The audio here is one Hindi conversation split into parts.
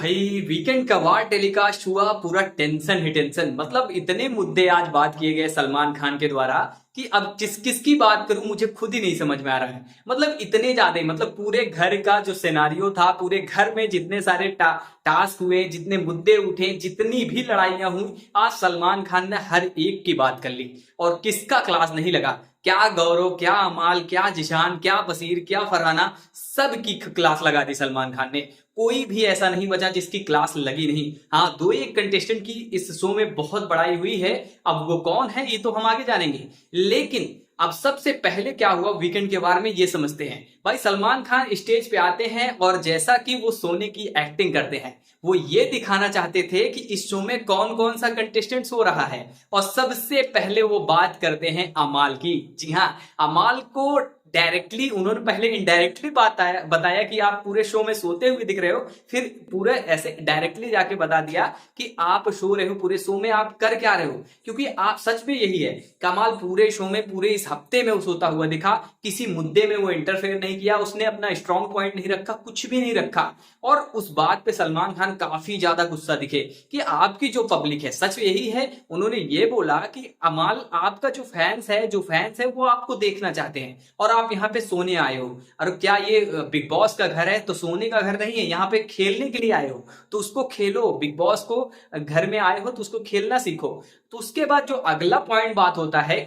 भाई वीकेंड का वार टेलीकास्ट हुआ, पूरा टेंशन ही टेंशन। मतलब इतने मुद्दे आज बात किए गए सलमान खान के द्वारा कि अब किस किस की बात करूं मुझे खुद ही नहीं समझ में आ रहा है। मतलब इतने ज्यादा, मतलब पूरे घर का जो सिनेरियो था, पूरे घर में जितने सारे टास्क हुए, जितने मुद्दे उठे, जितनी भी लड़ाइयां हुई, आज सलमान खान ने हर एक की बात कर ली। और किसका क्लास नहीं लगा। क्या गौरव, क्या अमाल, क्या जिशान, क्या बसीर, क्या फरहाना, सबकी क्लास लगा दी सलमान खान ने। कोई भी ऐसा नहीं बचा जिसकी क्लास लगी नहीं। हाँ, दो एक कंटेस्टेंट की इस शो में बहुत बड़ाई हुई है। अब वो कौन है ये तो हम आगे जानेंगे, लेकिन अब सबसे पहले क्या हुआ वीकेंड के बारे में ये समझते हैं। भाई सलमान खान स्टेज पे आते हैं और जैसा कि वो सोने की एक्टिंग करते हैं, वो ये दिखाना चाहते थे कि इस शो में कौन कौन सा कंटेस्टेंट हो रहा है। और सबसे पहले वो बात करते हैं अमाल की। जी हाँ, अमाल को डायरेक्टली उन्होंने पहले इनडायरेक्टली बताया कि आप पूरे शो में सोते हुए दिख रहे हो, फिर पूरे ऐसे डायरेक्टली जाके बता दिया कि आप सो रहे हो, पूरे शो में आप कर क्या रहे हो। क्योंकि आप सच में यही है, कमाल पूरे शो में, पूरे इस हफ्ते में वो सोता हुआ दिखा। किसी मुद्दे में वो इंटरफेयर नहीं किया, उसने अपना स्ट्रॉन्ग पॉइंट नहीं रखा, कुछ भी नहीं रखा। और उस बात पे सलमान खान काफी ज्यादा गुस्सा दिखे कि आपकी जो पब्लिक है, सच यही है, उन्होंने ये बोला कि अमाल आपका जो फैंस है वो आपको देखना चाहते हैं और आप यहाँ पे सोने आए हो। और क्या ये बिग बॉस का घर है? तो सोने का घर नहीं है, यहाँ पे खेलने के लिए आए हो तो उसको खेलो। बिग बॉस को घर में आए हो तो उसको खेलना सीखो। तो उसके बाद जो अगला पॉइंट बात होता है,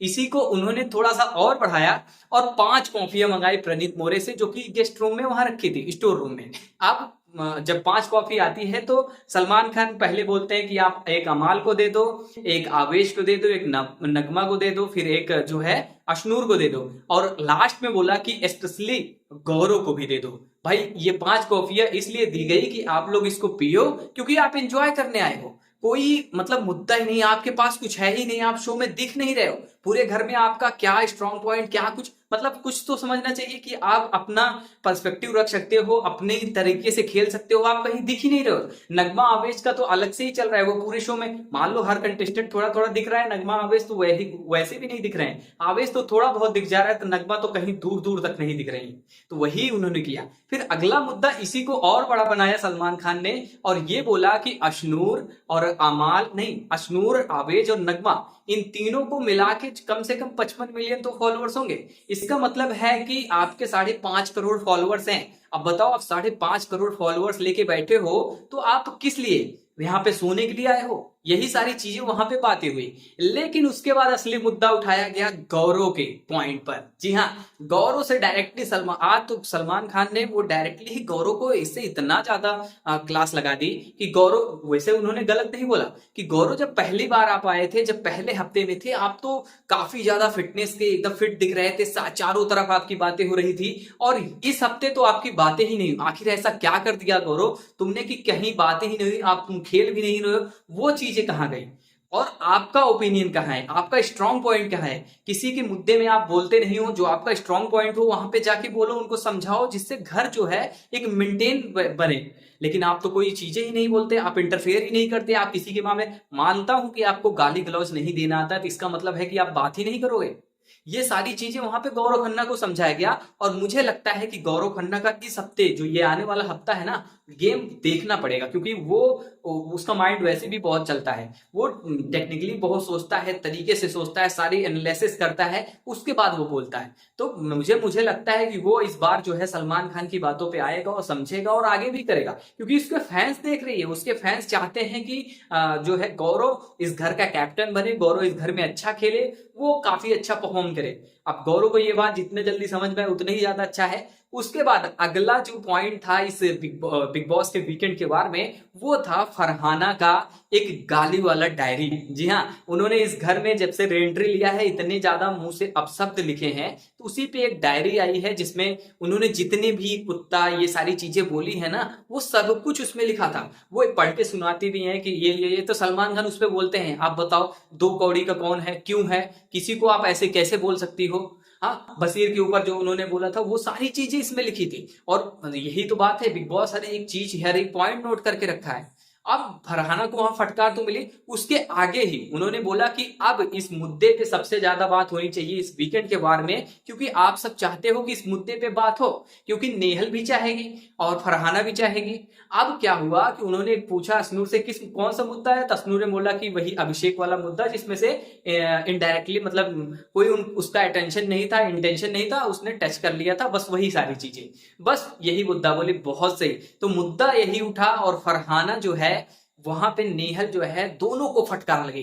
इसी को उन्होंने थोड़ा सा और बढ़ाया और 5 कॉफियां मंगाई प्रणीत मोरे से, जो कि गेस्ट रूम में वहां रखी थी, स्टोर रूम में। अब जब 5 कॉफी आती है तो सलमान खान पहले बोलते हैं कि आप एक अमाल को दे दो, एक आवेश को दे दो, एक नगमा को दे दो, फिर एक जो है अशनूर को दे दो, और लास्ट में बोला कि स्पेशली गौरव को भी दे दो। भाई ये 5 कॉफियां इसलिए दी गई कि आप लोग इसको पियो, क्योंकि आप एंजॉय करने आए हो। कोई मतलब मुद्दा ही नहीं, आपके पास कुछ है ही नहीं, आप शो में दिख नहीं रहे हो। पूरे घर में आपका क्या स्ट्रॉन्ग पॉइंट, क्या कुछ, मतलब कुछ तो समझना चाहिए कि आप अपना पर्सपेक्टिव रख सकते हो, अपने तरीके से खेल सकते हो। आप कहीं दिख ही नहीं रहे हो। नगमा आवेश का तो अलग से ही चल रहा है, वो पूरे शो में मान लो हर कंटेस्टेंट थोड़ा थोड़ा दिख रहा है, नगमा आवेश तो वैसे भी नहीं दिख रहे हैं। आवेश तो थोड़ा बहुत दिख जा रहा है, तो नगमा तो कहीं दूर दूर तक नहीं दिख रही। तो वही उन्होंने किया। फिर अगला मुद्दा इसी को और बड़ा बनाया सलमान खान ने, और ये बोला कि अशनूर और अमाल नहीं, अशनूर, आवेज और नगमा, इन तीनों को मिला के कम से कम 55 मिलियन तो फॉलोअर्स होंगे। इसका मतलब है कि आपके 5.5 करोड़ फॉलोअर्स हैं। अब बताओ, आप 5.5 करोड़ फॉलोअर्स लेके बैठे हो तो आप किस लिए यहाँ पे सोने के लिए आए हो? यही सारी चीजें वहां पे बातें हुई। लेकिन उसके बाद असली मुद्दा उठाया गया गौरव के पॉइंट पर। जी हाँ, गौरव से डायरेक्टली सलमान खान ने वो डायरेक्टली ही गौरव को इससे इतना ज्यादा क्लास लगा दी कि गौरव, वैसे उन्होंने गलत नहीं बोला कि गौरव जब पहली बार आप आए थे, जब पहले हफ्ते में थे, आप तो काफी ज्यादा फिटनेस के एकदम फिट दिख रहे थे, चारों तरफ आपकी बातें हो रही थी। और इस हफ्ते तो आपकी बातें ही नहीं। आखिर ऐसा क्या कर दिया गौरव तुमने कि कहीं बातें ही नहीं, आप तुम खेल भी नहीं रहे हो? वो चीजें कहां गई? और आपका ओपिनियन कहां है? आपका स्ट्रॉन्ग पॉइंट क्या है? किसी के मुद्दे में आप बोलते नहीं हो। जो आपका स्ट्रॉन्ग पॉइंट हो वहां पे जाके बोलो, उनको समझाओ, जिससे घर जो है एक मेंटेन बने। लेकिन आप तो कोई चीजें ही नहीं बोलते, आप इंटरफेयर ही नहीं करते। आप किसी के मामले, मानता हूं कि आपको गाली गलौज नहीं देना आता, तो इसका मतलब है कि आप बात ही नहीं करोगे। ये सारी चीजें वहां पे गौरव खन्ना को समझाया गया। और मुझे लगता है कि गौरव खन्ना का इस हफ्ते, जो ये आने वाला हफ्ता है ना, गेम देखना पड़ेगा, क्योंकि वो उसका माइंड वैसे भी बहुत चलता है। वो टेक्निकली बहुत सोचता है, तरीके से सोचता है, सारी एनालिसिस करता है, उसके बाद वो बोलता है। तो मुझे लगता है कि वो इस बार जो है सलमान खान की बातों पे आएगा और समझेगा और आगे भी करेगा, क्योंकि उसके फैंस देख रही है, उसके फैंस चाहते हैं कि जो है गौरव इस घर का कैप्टन बने, गौरव इस घर में अच्छा खेले, वो काफी अच्छा परफॉर्म करे। अब गौरव को ये बात जितने जल्दी समझ में आए उतने ही ज्यादा अच्छा है। उसके बाद अगला जो पॉइंट था इस बिग बॉस के वीकेंड के बारे में, वो था फरहाना का एक गाली वाला डायरी। जी हाँ, उन्होंने इस घर में जब से रेंट्री लिया है, इतने ज्यादा मुंह से अपशब्द लिखे हैं, तो उसी पे एक डायरी आई है जिसमें उन्होंने जितने भी कुत्ता ये सारी चीजें बोली है ना, वो सब कुछ उसमें लिखा था। वो पढ़ के सुनाती भी है कि ये तो सलमान खान उस पर बोलते हैं, आप बताओ 2 कौड़ी का कौन है, क्यों है, किसी को आप ऐसे कैसे बोल सकती हो। हाँ, बसीर के ऊपर जो उन्होंने बोला था, वो सारी चीजें इसमें लिखी थी। और यही तो बात है, बिग बॉस हर एक चीज, हर एक पॉइंट नोट करके रखा है। अब फरहाना को वहां फटकार तो मिली, उसके आगे ही उन्होंने बोला कि अब इस मुद्दे पे सबसे ज्यादा बात होनी चाहिए इस वीकेंड के बारे में, क्योंकि आप सब चाहते हो कि इस मुद्दे पे बात हो, क्योंकि नेहल भी चाहेगी और फरहाना भी चाहेगी। अब क्या हुआ कि उन्होंने पूछा अश्नूर से किस कौन सा मुद्दा है, तो अश्नूर ने बोला कि वही अभिषेक वाला मुद्दा, जिसमें से इनडायरेक्टली मतलब कोई उसका अटेंशन नहीं था, इंटेंशन नहीं था, उसने टच कर लिया था, बस वही सारी चीजें, बस यही मुद्दा। बोले बहुत सही, तो मुद्दा यही उठा और फरहाना जो है वहां पे नेहल जो है दोनों को फटकार लगी।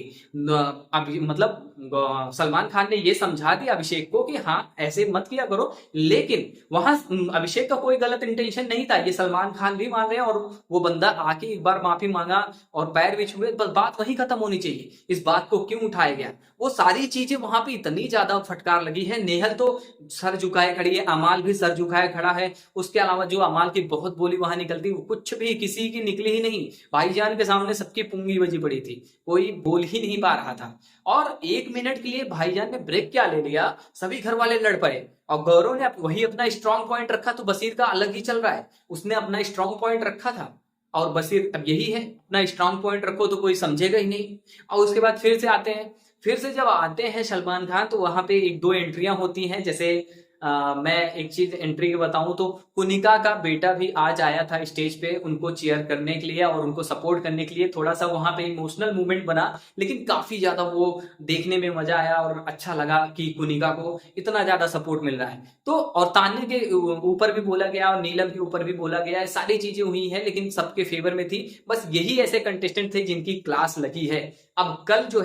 अभी मतलब सलमान खान ने ये समझा दिया अभिषेक को कि हाँ ऐसे मत किया करो, लेकिन वहां अभिषेक का कोई गलत इंटेंशन नहीं था, ये सलमान खान भी मान रहे हैं, और वो बंदा आके एक बार माफी मांगा और पैर भी छुए, बस बात वहीं खत्म होनी चाहिए। इस बात को क्यों उठाया गया, वो सारी चीजें वहां पे इतनी ज्यादा फटकार लगी है। नेहल तो सर झुकाए खड़ी है, अमाल भी सर झुकाए खड़ा है, उसके अलावा जो अमाल की बहुत बोली वहां निकलती, वो कुछ भी किसी की निकली ही नहीं। भाईजान के सामने सबकी पुंगी बजी पड़ी थी, कोई बोल ही नहीं पा रहा था। और 1 मिनट के लिए भाईजान ने ब्रेक क्या ले लिया, सभी घर वाले लड़ पड़े, और गौरव ने वही अपना स्ट्रॉन्ग पॉइंट रखा, तो बसीर का अलग ही चल रहा है, उसने अपना स्ट्रॉन्ग पॉइंट रखा था, और बसीर अब यही है, अपना स्ट्रॉन्ग पॉइंट रखो तो कोई समझेगा ही नहीं। और उसके बाद फिर से आते हैं, फिर से जब आते हैं सलमान खान, तो वहां पे एक दो एंट्रियां होती हैं, जैसे मैं एक चीज एंट्री की बताऊं तो कुनिका का बेटा भी आज आया था स्टेज पे उनको चीयर करने के लिए और उनको सपोर्ट करने के लिए, थोड़ा सा वहां पे इमोशनल मूवमेंट बना, लेकिन काफी ज्यादा वो देखने में मजा आया और अच्छा लगा कि कुनिका को इतना ज्यादा सपोर्ट मिल रहा है। तो और तान्या के ऊपर भी बोला गया और नीलम के ऊपर भी बोला गया है, सारी चीजें हुई है लेकिन सबके फेवर में थी। बस यही ऐसे कंटेस्टेंट थे जिनकी क्लास लगी है। अब कल जो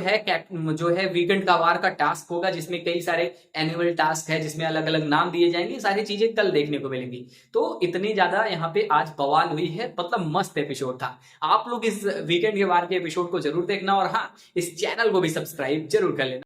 है वीकेंड का वार का टास्क होगा, जिसमें कई सारे एनुअल टास्क है, जिसमें अलग अलग नाम दिए जाएंगे, सारी चीजें कल देखने को मिलेंगी। तो इतनी ज्यादा यहाँ पे आज बवाल हुई है, मतलब मस्त एपिसोड था। आप लोग इस वीकेंड के वार के एपिसोड को जरूर देखना, और हाँ इस चैनल को भी सब्सक्राइब जरूर कर लेना।